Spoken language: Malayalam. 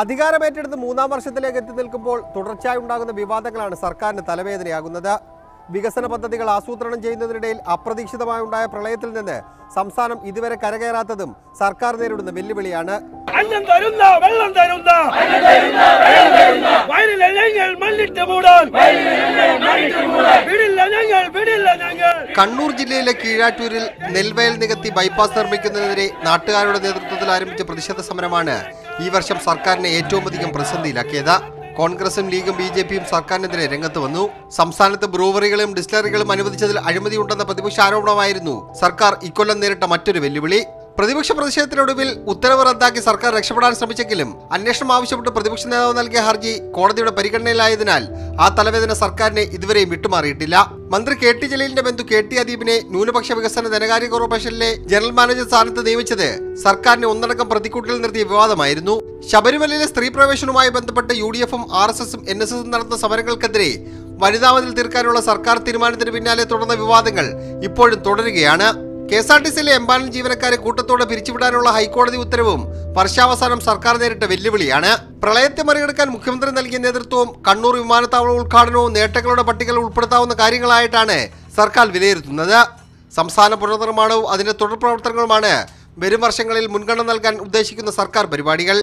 അധികാരമേറ്റെടുത്ത് മൂന്നാം വർഷത്തിലേക്ക് എത്തി നിൽക്കുമ്പോൾ തുടർച്ചയായി ഉണ്ടാകുന്ന വിവാദങ്ങളാണ് സർക്കാരിന് തലവേദനയാകുന്നത്. വികസന പദ്ധതികൾ ആസൂത്രണം ചെയ്യുന്നതിനിടയിൽ അപ്രതീക്ഷിതമായി ഉണ്ടായ പ്രളയത്തിൽ നിന്ന് സംസ്ഥാനം ഇതുവരെ കരകയറാത്തതും സർക്കാർ നേരിടുന്ന വെല്ലുവിളിയാണ്. കണ്ണൂർ ജില്ലയിലെ കീഴാറ്റൂരിൽ നെൽവയൽ നികത്തി ബൈപ്പാസ് നിർമ്മിക്കുന്നതിനെതിരെ നാട്ടുകാരുടെ നേതൃത്വത്തിൽ ആരംഭിച്ച പ്രതിഷേധ സമരമാണ് ഈ വർഷം സർക്കാരിനെ ഏറ്റവും അധികം പ്രതിസന്ധിയിലാക്കിയത്. കോൺഗ്രസും ലീഗും ബി.ജെ.പിയും സർക്കാരിനെതിരെ രംഗത്ത് വന്നു. സംസ്ഥാനത്ത് ബ്രൂവറികളും ഡിസ്റ്റിലറികളും അനുവദിച്ചതിൽ അഴിമതിയുണ്ടെന്ന പ്രതിപക്ഷ ആരോപണമായിരുന്നു സർക്കാർ ഇക്കൊല്ലം നേരിട്ട മറ്റൊരു വെല്ലുവിളി. പ്രതിപക്ഷ പ്രതിഷേധത്തിനൊടുവിൽ ഉത്തരവ് റദ്ദാക്കി സർക്കാർ രക്ഷപ്പെടാൻ ശ്രമിച്ചെങ്കിലും അന്വേഷണം ആവശ്യപ്പെട്ട് പ്രതിപക്ഷ നേതാവ് നൽകിയ ഹർജി കോടതിയുടെ പരിഗണനയിലായതിനാൽ ആ തലവേദന സർക്കാരിനെ ഇതുവരെയും വിട്ടുമാറിയിട്ടില്ല. മന്ത്രി കെ.ടി. ജലീലിന്റെ ബന്ധു കെ.ടി. അദീബിനെ ന്യൂനപക്ഷ വികസന ധനകാര്യ കോർപ്പറേഷനിലെ ജനറൽ മാനേജർ സ്ഥാനത്ത് നിയമിച്ചത് സർക്കാരിനെ ഒന്നടങ്കം പ്രതിക്കൂട്ടിൽ നിർത്തിയ വിവാദമായിരുന്നു. ശബരിമലയിലെ സ്ത്രീ പ്രവേശനവുമായി ബന്ധപ്പെട്ട് UDF-ഉം RSS-ഉം NSS-ഉം നടത്തുന്ന സമരങ്ങൾക്കെതിരെ വനിതാ മതിൽ തീർക്കാനുള്ള സർക്കാർ തീരുമാനത്തിന് പിന്നാലെ തുടർന്ന വിവാദങ്ങൾ ഇപ്പോഴും തുടരുകയാണ്. KSRTC-യിലെ എംപാനൽ ജീവനക്കാരെ കൂട്ടത്തോടെ പിരിച്ചുവിടാനുള്ള ഹൈക്കോടതി ഉത്തരവും വർഷാവസാനം സർക്കാർ നേരിട്ട വെല്ലുവിളിയാണ്. പ്രളയത്തെ മറികടക്കാൻ മുഖ്യമന്ത്രി നൽകിയ നേതൃത്വവും കണ്ണൂർ വിമാനത്താവള ഉദ്ഘാടനവും നേട്ടങ്ങളുടെ പട്ടികയിൽ ഉൾപ്പെടുത്താവുന്ന കാര്യങ്ങളായിട്ടാണ് സർക്കാർ വിലയിരുത്തുന്നത്. സംസ്ഥാന പുനർനിർമ്മാണവും അതിന്റെ തുടർ പ്രവർത്തനങ്ങളുമാണ് വരും വർഷങ്ങളിൽ മുൻഗണന നൽകാൻ ഉദ്ദേശിക്കുന്ന സർക്കാർ പരിപാടികൾ.